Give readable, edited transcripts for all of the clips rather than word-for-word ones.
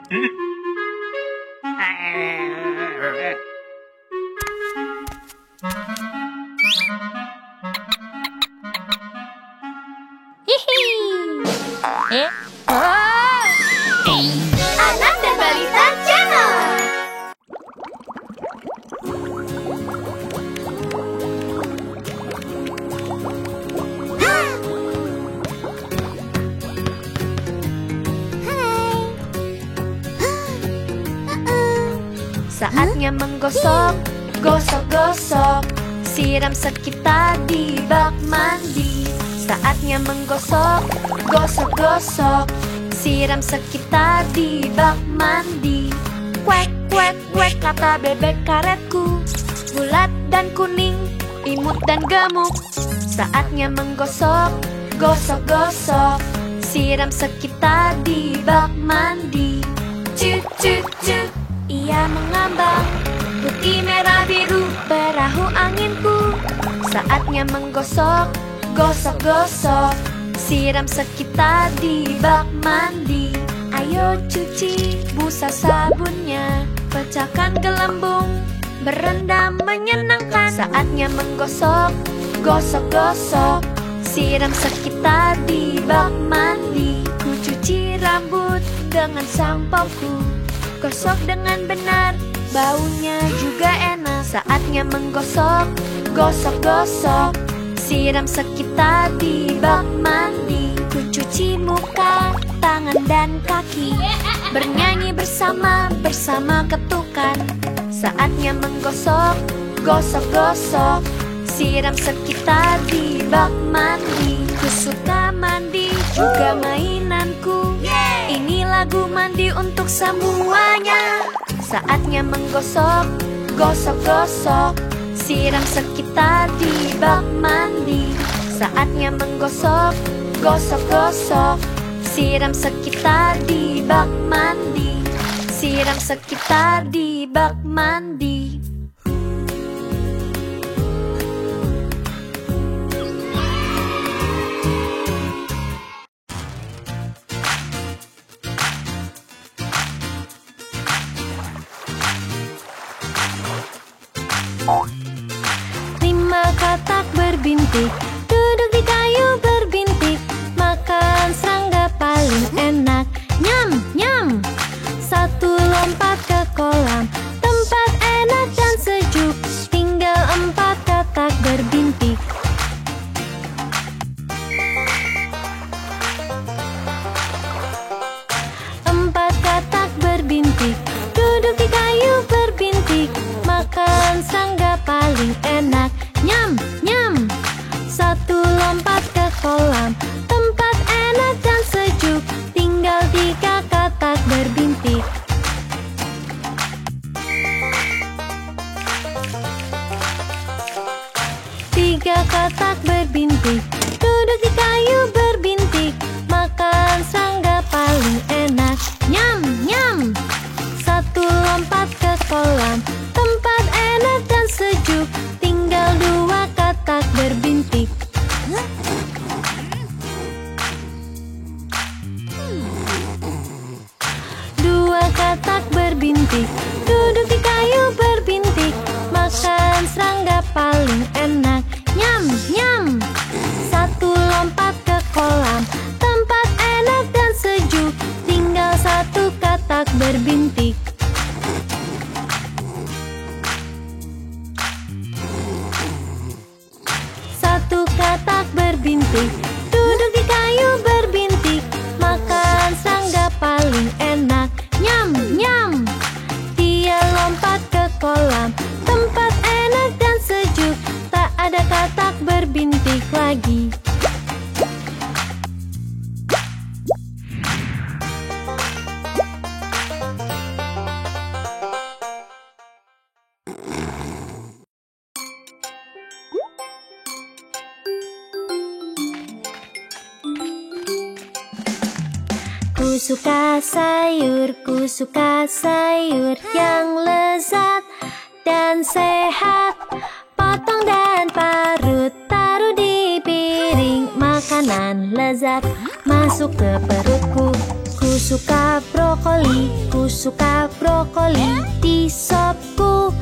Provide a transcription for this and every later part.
Anak dan Balita Channel. Saatnya menggosok, gosok-gosok, siram sekitar di bak mandi. Saatnya menggosok, gosok-gosok, siram sekitar di bak mandi. Kuek, kuek, kuek, kata bebek karetku. Bulat dan kuning, imut dan gemuk. Saatnya menggosok, gosok-gosok, siram sekitar di bak mandi. Cuk, cuk, cuk, ia mengambang. Putih, merah, biru, perahu anginku. Saatnya menggosok, gosok-gosok, siram sekitar di bak mandi. Ayo cuci busa sabunnya, pecahkan gelembung, berendam menyenangkan. Saatnya menggosok, gosok-gosok, siram sekitar di bak mandi. Ku cuci rambut dengan sampoku, gosok dengan benar, baunya juga enak. Saatnya menggosok, gosok-gosok, siram sekitar di bak mandi. Ku cuci muka, tangan dan kaki, bernyanyi bersama ketukan. Saatnya menggosok, gosok-gosok, siram sekitar di bak mandi. Ku suka mandi, juga mainanku. Ini lagu mandi untuk semuanya. Saatnya menggosok, gosok-gosok, siram sekitar di bak mandi. Saatnya menggosok, gosok-gosok, siram sekitar di bak mandi. Siram sekitar di bak mandi. Lima katak berbintik, duduk di kayu berbintik, makan serangga paling enak. Nyam, nyam. Satu lompat ke kolam, tempat enak dan sejuk, tinggal empat katak berbintik. Empat katak berbintik, duduk di kayu berbintik, makan serangga paling enak. Nyam, nyam. Satu lompat ke kolam, tempat enak dan sejuk, tinggal tiga katak berbintik. Tiga katak berbintik, duduk di kayu berbintik, makan serangga paling enak. Nyam, nyam. Satu lompat ke kolam, tempat enak dan sejuk, tinggal dua katak berbintik. Dua katak berbintik, duduk di kayu berbintik, makan serangga paling enak. Nyam, nyam. Satu lompat ke kolam, tempat enak dan sejuk, tinggal satu katak berbintik. Satu katak berbintik, duduk di kayu berbintik, makan serangga paling enak. Nyam, nyam. Dia lompat ke kolam, tempat enak dan sejuk, tak ada katak berbintik lagi. Ku suka sayur yang lezat dan sehat. Potong dan parut, taruh di piring. Makanan lezat masuk ke perutku. Ku suka brokoli, ku suka brokoli. Di sopku,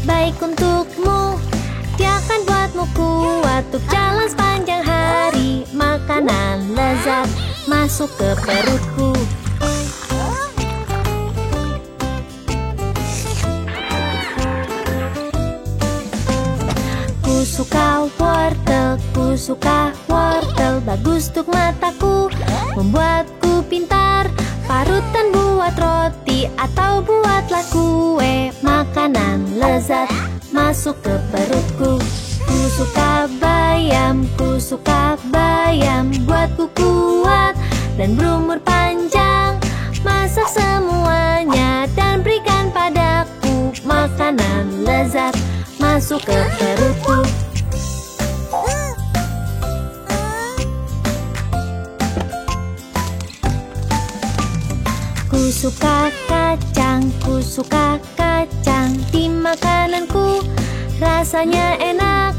baik untukmu. Dia akan buatmu kuat untuk jalan sepanjang hari. Makanan lezat masuk ke perutku. Ku suka wortel, ku suka wortel. Bagus untuk mataku, membuatku pintar. Parutan buat roti atau buatlah kue. Makanan lezat masuk ke perutku. Ku suka bayam, ku suka bayam. Buatku kuat dan berumur panjang. Masak semuanya dan berikan padaku. Makanan lezat masuk ke perutku. Ku suka kacang, ku suka kacang. Di makananku rasanya enak.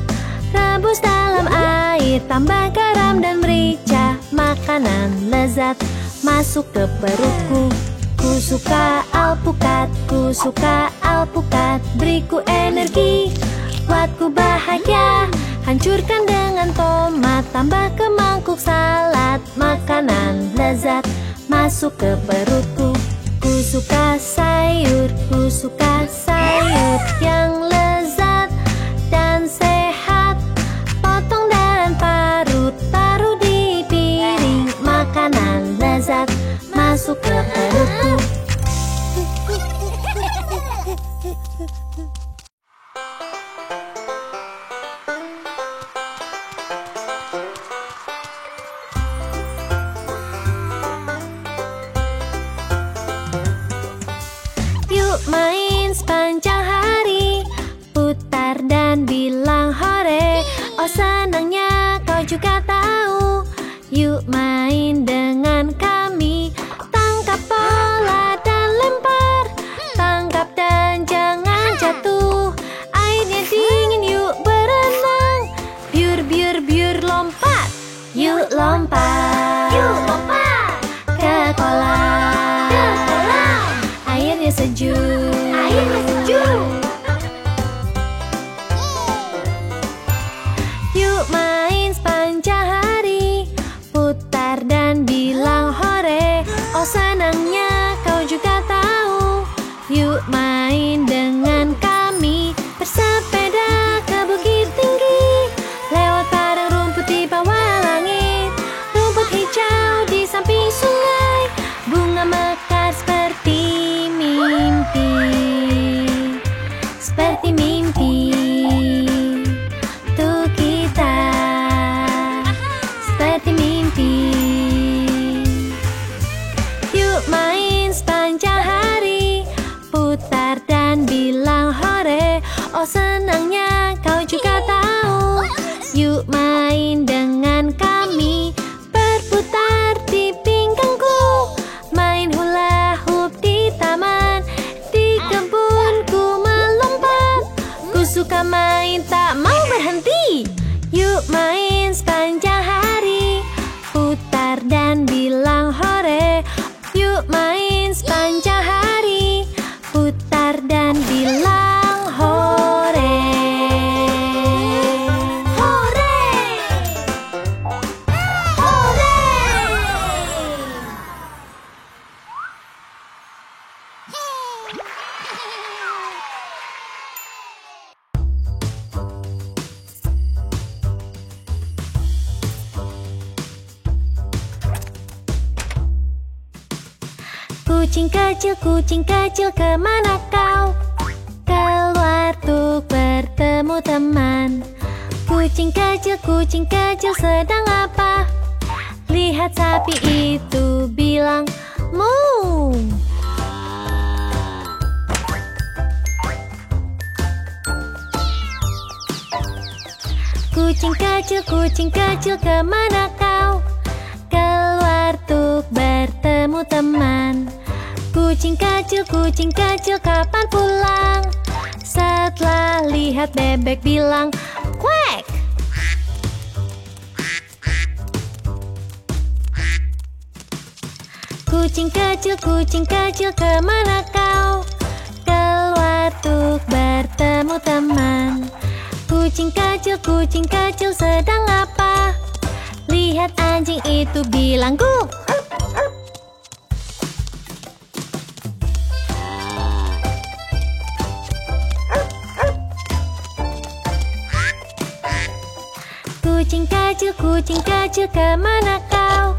Rebus dalam air, tambah garam dan merica. Makanan lezat masuk ke perutku. Ku suka alpukat, ku suka alpukat. Beriku energi, buatku bahagia. Hancurkan dengan tomat, tambah ke mangkuk salad. Makanan lezat masuk ke perutku. Ku suka sayur, ku suka sayur yang lezat dan sehat. Potong dan parut, taruh di piring. Makanan lezat masuk ke perutku. Yuk main sepanjang hari, putar dan bilang hore. Oh senangnya kau juga tahu. Yuk main dengan kami. Tangkap bola dan lempar, tangkap dan jangan jatuh. Airnya dingin, yuk berenang. Biur biur biur lompat, yuk lompat. Yuk lompat ke kolam. Ke kolam. Airnya sejuk. Airnya sejuk. Yuk main sepanjang hari, putar dan bilang hore. Oh senangnya kau juga tahu. Yuk main dengan kami. Bersepeda ke bukit tinggi, lewat padang rumput di bawah langit. Rumput hijau di samping sungai, bunga mekar seperti mimpi. Seperti mimpi untuk kita. Seperti mimpi. Yuk main sepanjang hari, putar dan bilang hore. Oh senangnya kau juga tahu. Yuk main dengan kami. Berputar di pinggangku, main hula hoop di taman. Di kebunku melompat, ku suka main tak mau berhenti. Yuk main sepanjang hari, putar dan bilang hore. Yuk main sepanjang hari, putar dan bilang hore. Hore! Hore! Kucing kecil, kemana kau? Keluar untuk bertemu teman. Kucing kecil sedang apa? Lihat sapi itu bilang, mu. Kucing kecil, kemana kau? Keluar untuk bertemu teman. Kucing kecil, kapan pulang? Setelah lihat bebek bilang, kuek. kucing kecil, kemana kau? Keluar untuk bertemu teman. Kucing kecil sedang apa? Lihat anjing itu bilang guk. Kucing kecil, kemana kau?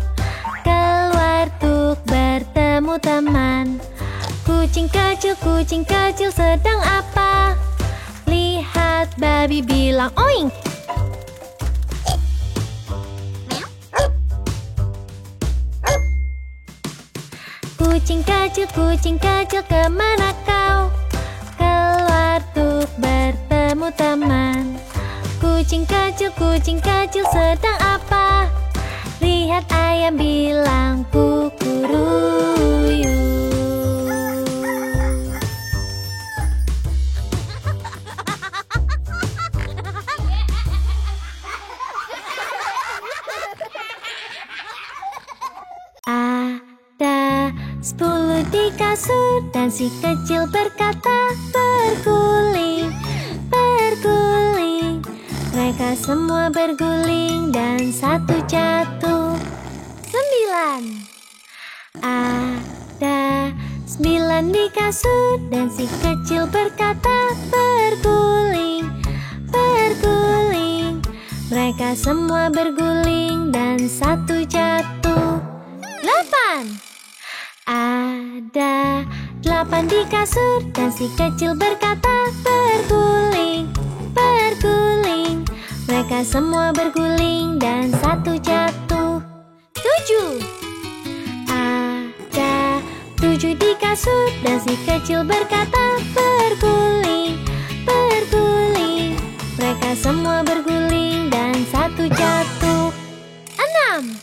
Keluar untuk bertemu teman. Kucing kecil sedang apa? Lihat babi bilang oink. Kucing kecil, kemana kau? Keluar untuk bertemu teman. Kucing kecil sedang apa? Lihat ayam bilang kukuruyu. Ada 10 di kasur dan si kecil berkata berguling, berguling. Mereka semua berguling dan satu jatuh. 9. Ada 9 di kasur dan si kecil berkata berguling, berguling. Mereka semua berguling dan satu jatuh. 8. Ada 8 di kasur dan si kecil berkata berguling, berguling. Mereka semua berguling dan satu jatuh. 7. Ada 7 di kasur dan si kecil berkata berguling, berguling. Mereka semua berguling dan satu jatuh. 6.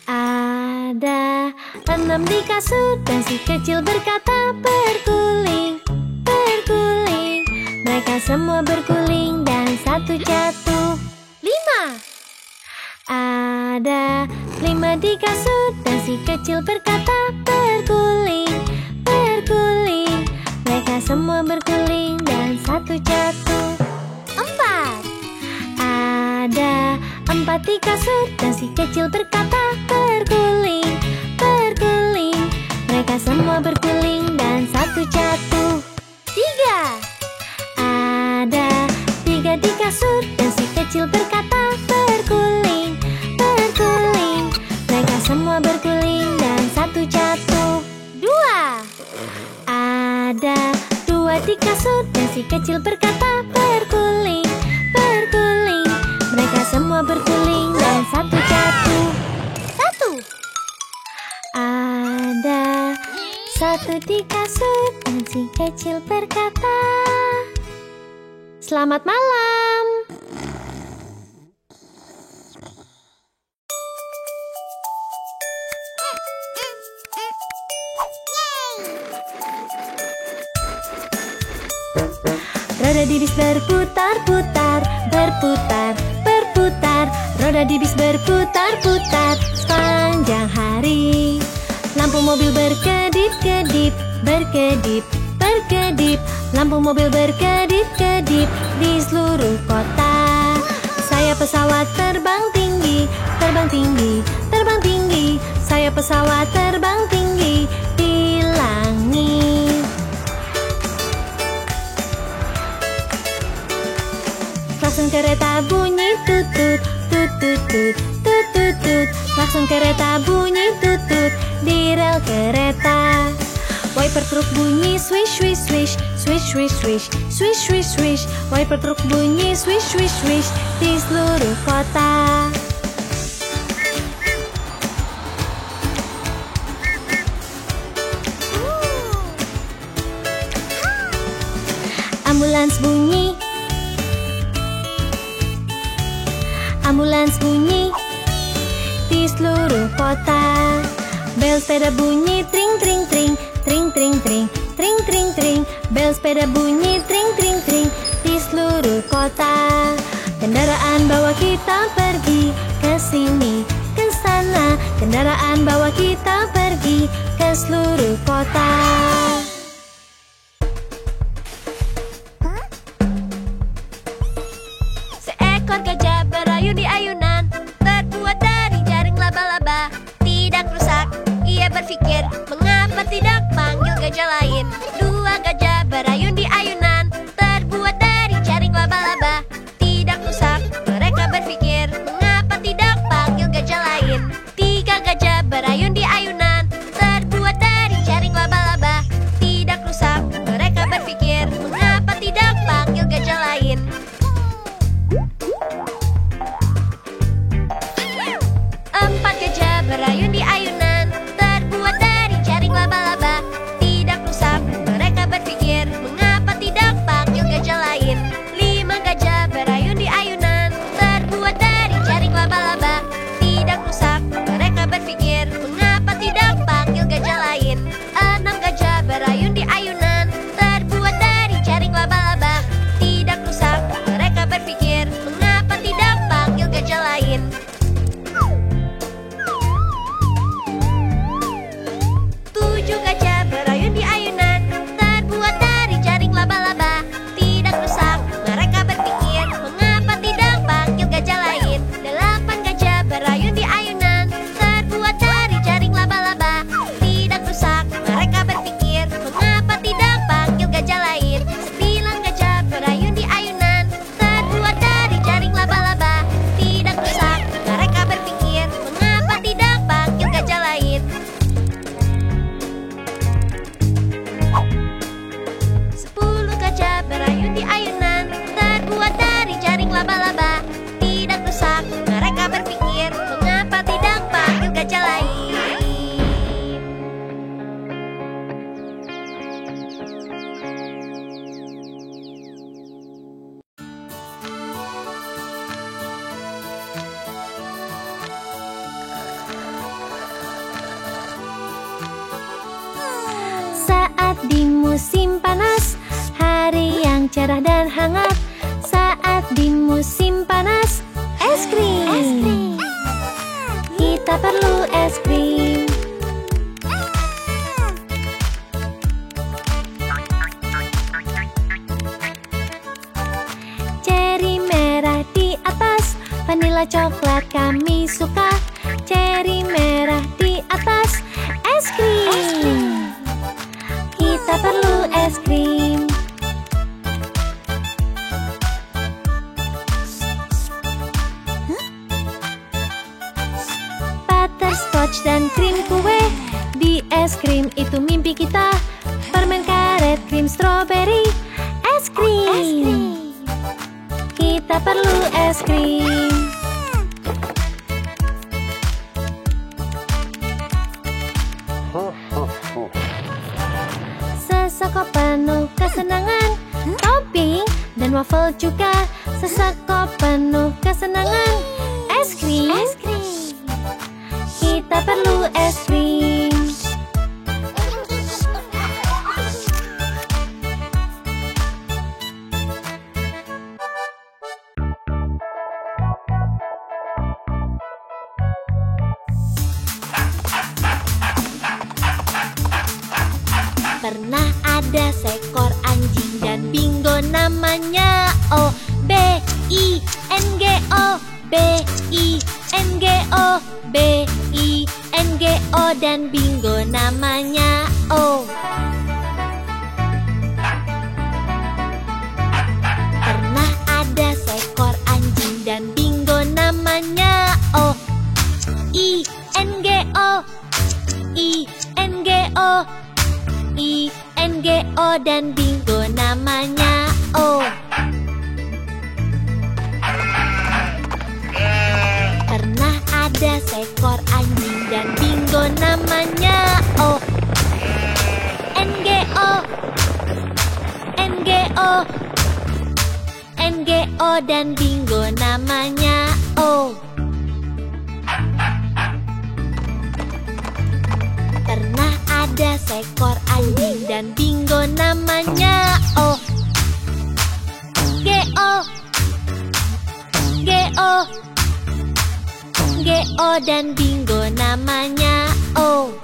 Ada 6 di kasur dan si kecil berkata berguling, berguling. Mereka semua berguling dan satu jatuh. 5. Ada 5 di kasur dan si kecil berkata berguling, berguling. Mereka semua berguling dan satu jatuh. 4. Ada 4 di kasur dan si kecil berkata berguling, berguling. Mereka semua berguling dan satu jatuh. 3. Ada 3 di kasur dan si kecil berkata berguling, berguling. Mereka semua berguling dan satu jatuh. 2. Ada 2 di kasur dan si kecil berkata berguling, berguling. Mereka semua berguling dan satu jatuh. 1. Ada 1 di kasur dan si kecil berkata selamat malam. Roda di bis berputar-putar, berputar, berputar. Roda di bis berputar-putar sepanjang hari. Lampu mobil berkedip-kedip, berkedip, berkedip. Lampu mobil berkedip-kedip di seluruh kota. Saya pesawat terbang tinggi, terbang tinggi, terbang tinggi. Saya pesawat terbang tinggi di langit. Klakson kereta bunyi tutut, tutut, tut, tutut, tut. Klakson kereta bunyi tutut di rel kereta. Wiper truk bunyi swish, swish, swish, swish, swish, swish, swish, swish, swish. Wiper truk bunyi swish, swish, swish di seluruh kota. Ambulans bunyi, ambulans bunyi di seluruh kota. Bel sepeda bunyi tring, tring, tring, tring, tring, tring, tring, tring, tring. Bel sepeda bunyi tring, tring, tring di seluruh kota. Kendaraan bawa kita pergi ke sini, ke sana. Kendaraan bawa kita pergi seluruh kota. Seekor gajah berayun di ayunan, terbuat dari jaring laba-laba. Tidak rusak, ia berpikir, mengapa tidak panggil gajah lain? Dua gajah berayun di ayunan, terbuat dari jaring laba-laba. Tidak rusak, mereka berpikir, mengapa tidak panggil gajah lain? Tiga gajah berayun di ayunan, terbuat dari jaring laba-laba. Tidak rusak, mereka berpikir, mengapa tidak panggil gajah lain? Empat gajah berayun di ayunan, terbuat dari jaring laba-laba. Tidak rusak, mereka berpikir, mengapa tidak panggil gajah lain? Lima gajah berayun di ayunan, terbuat dari jaring laba-laba. Tidak rusak, mereka berpikir, mengapa tidak panggil gajah lain? Enam gajah berayun di ayunan, terbuat dari jaring laba-laba. Tidak rusak, mereka berpikir, mengapa tidak panggil gajah lain? Tujuh gajah berayun di ayunan, terbuat dari jaring laba-laba. Tidak rusak, mereka berpikir, mengapa tidak panggil gajah lain? Delapan gajah berayun di ayunan, terbuat dari jaring laba-laba. Tidak rusak, mereka berpikir, mengapa tidak panggil gajah lain? Sembilan gajah berayun di ayunan, terbuat dari jaring laba-laba. Tidak rusak, mereka berpikir, mengapa tidak panggil gajah lain? 10 gajah berayun di ayunan, terbuat dari jaring laba-laba. Tidak rusak, mereka berpikir, mengapa tidak panggil gajah lain? Saat di musim panas, hari yang cerah dan hangat. Saat di musim panas, es krim. Kita perlu es krim. Ceri merah di atas, vanila coklat kami suka. Ceri merah di atas, es krim. Kita perlu es krim. Butterscotch dan krim kue, di es krim itu mimpi kita. Permen karet, krim stroberi, es krim. Kita perlu es krim. Sesekop penuh kesenangan, topping dan waffle juga. Sesekop penuh kesenangan, es krim. Kita perlu es krim. Pernah ada seekor anjing dan bingo namanya. O B I N G O, B I N G O, B I N G O, dan bingo namanya O. Pernah ada seekor anjing dan bingo namanya. O I N G O, I N G O, I N G O, dan bingo namanya O. Pernah ada seekor anjing dan bingo namanya O N G O, N G O, N G O, dan bingo namanya O. Pernah ada seekor anjing dan bingo namanya O G O, G O, G O, dan bingo namanya O.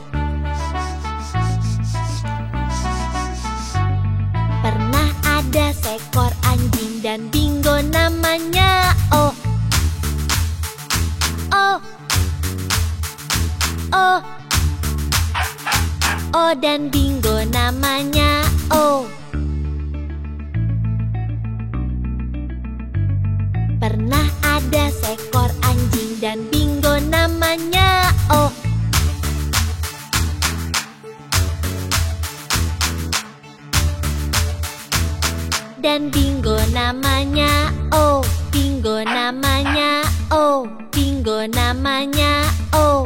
O dan Bingo namanya O. Pernah ada seekor anjing dan Bingo namanya O. Dan Bingo namanya O. Bingo namanya O. Bingo namanya O.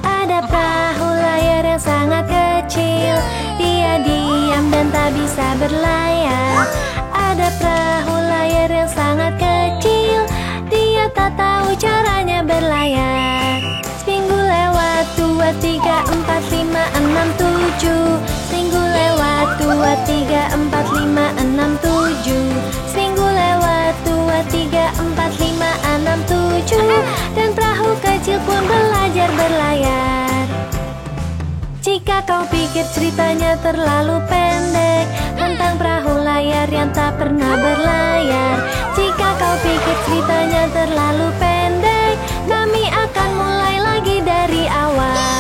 Ada perahu layar yang sangat kecil. Dia diam dan tak bisa berlayar. Ada perahu layar yang sangat kecil. Dia tak tahu caranya berlayar. Seminggu lewat, 2, 3, 4, 5, 6, 7. Seminggu lewat, 2, 3, 4, 5, 6, 7. Seminggu lewat, 2, 3, 4, 5, 6, 7. Dan perahu kecil pun belajar berlayar. Jika kau pikir ceritanya terlalu pendek tentang perahu layar yang tak pernah berlayar, jika kau pikir ceritanya terlalu pendek, kami akan mulai lagi dari awal.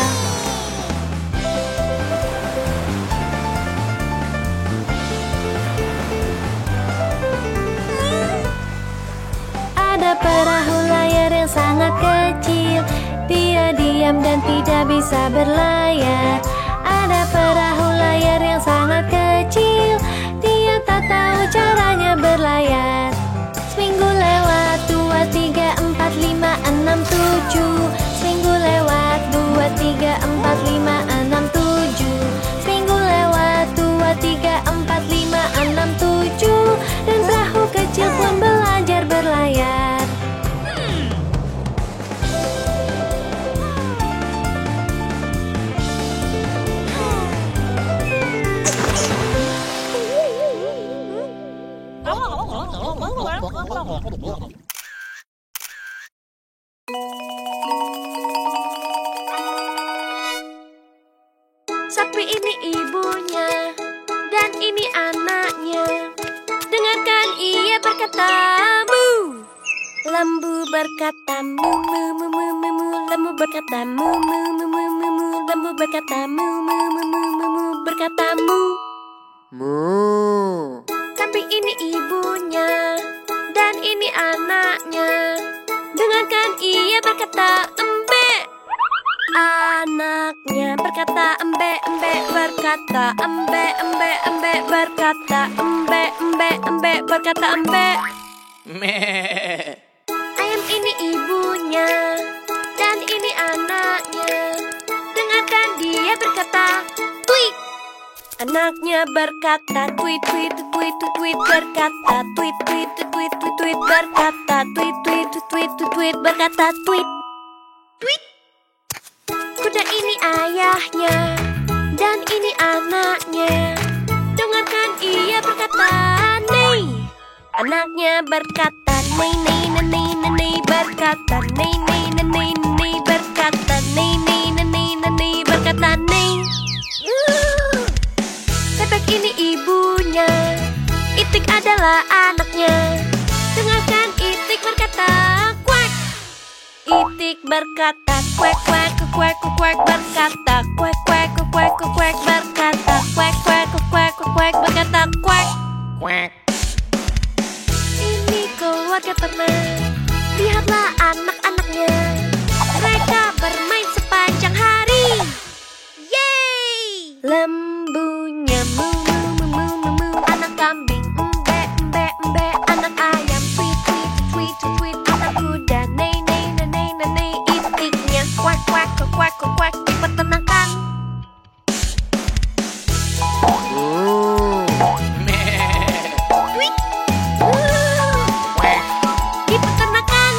Ada perahu layar yang sangat kecil. Dia diam dan tidak bisa berlayar. Ada perahu layar yang sangat kecil. Dia tak tahu caranya berlayar. Seminggu lewat, 2, 3, 4, 5, 6, 7. Seminggu lewat, 2, 3, 4, 5, 6, 7. Seminggu lewat, 2, 3, 4, 5, 6, 7. Dan perahu kecil pun belajar berlayar. Sapi ini ibunya dan ini anaknya. Dengarkan ia berkata mu. Lembu berkata mu mu mu mu mu mu. Lembu berkata mu mu mu mu mu mu. Lembu berkata mu mu mu mu mu mu. Berkata mu. Sapi ini ibunya dan ini anaknya. Dengarkan ia berkata embe. Anaknya berkata embe embe. Berkata embe embe embe. Berkata embe embe embe. Berkata embe. Ayam ini ibunya dan ini anaknya. Dengarkan dia berkata tweet. Anaknya berkata tweet tweet tweet tweet. Berkata tweet tweet tweet tweet. Berkata tweet tweet tweet tweet. Berkata tweet. Tweet. Kuda ini ayahnya dan ini anaknya. Dengarkan ia berkata nei. Anaknya berkata nei nei nei nei nei. Berkata nei nei nei nei. Berkata nei nei nei nei. Berkata nei. Bebek ini ibunya, Itik adalah anaknya. Dengarkan Itik berkata kuek. Itik berkata kuek kuek kuek kuek. Berkata kuek kuek kuek kuek. Berkata kuek kuek kuek kuek. Berkata kuek kuek. Ini keluarga tenang. Lihatlah anak-anaknya. Mereka bermain sepanjang hari. Yeay! Lembunya mu mu mu mu mu mu. Anak kambing embe embe embe. Anak ayam tweet tweet tweet tweet. Anak kuda nei nei nei nei nei. Itiknya kuek kuek kuek kuek. Dipertenangkan. Tweet. Dipertenangkan.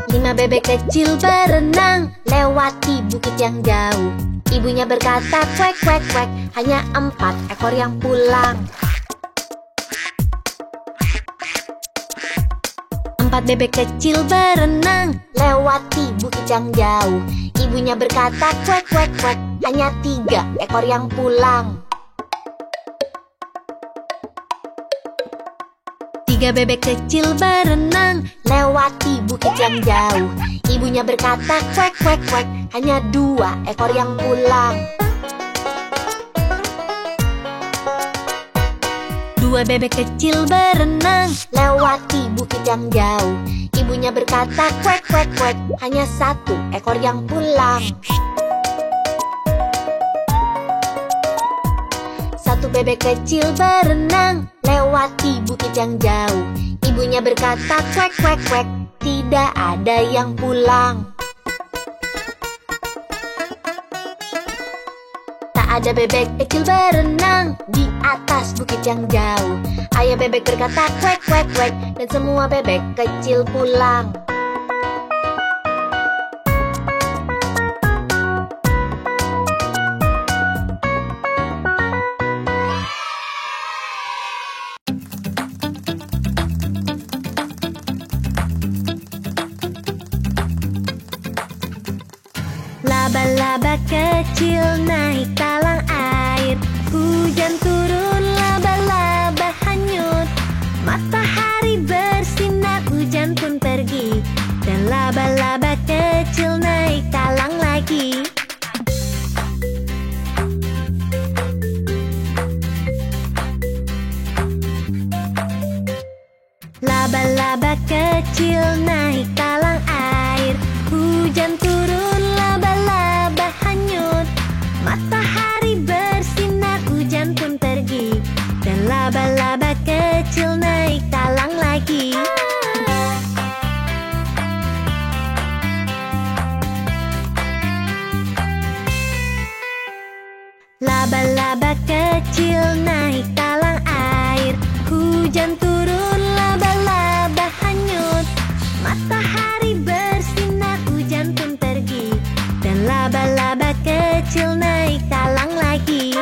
Lima bebek kecil berenang lewati bukit yang jauh. Ibunya berkata kuek kuek kuek. Hanya 4 ekor yang pulang. 4 4 bebek kecil berenang lewati bukit yang jauh. Ibunya berkata kuek kuek kuek, hanya 3 ekor yang pulang. 3 bebek kecil berenang Lewati bukit yang jauh. Ibunya berkata kuek kuek kuek, hanya 2 ekor yang pulang. 2 bebek kecil berenang Lewati bukit yang jauh. Ibunya berkata kuek kuek kuek, hanya 1 ekor yang pulang. 1 bebek kecil berenang lewati bukit yang jauh. Ibunya berkata kuek kuek kuek, tidak ada yang pulang. Tak ada bebek kecil berenang di atas bukit yang jauh. Ayah bebek berkata kuek kuek kuek, dan semua bebek kecil pulang. Laba-laba kecil naik talang air. Hujan turun, laba-laba hanyut. Matahari bersinar, hujan pun pergi. Dan laba-laba kecil naik talang lagi. Laba-laba kecil naik talang air. Hujan turun, laba-laba hanyut. Matahari bersinar, hujan pun pergi. Dan laba-laba kecil naik talang lagi. Laba-laba kecil naik talang air. Hujan turun, laba-laba hanyut. Matahari bersinar, hujan pun pergi. Dan laba-laba kecil naik talang lagi.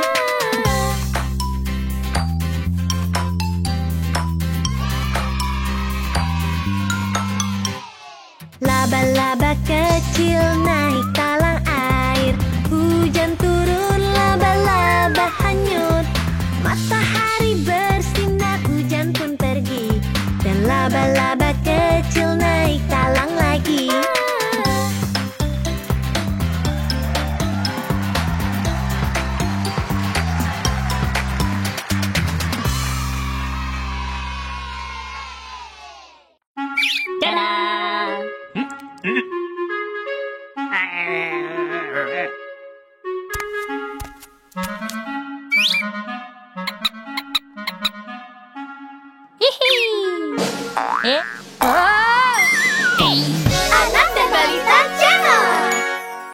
Laba-laba kecil naik talang air. Hujan turun, laba-laba hanyut. Matahari bersinar, hujan pun pergi. Dan laba-laba kecil naik talang lagi. Eh?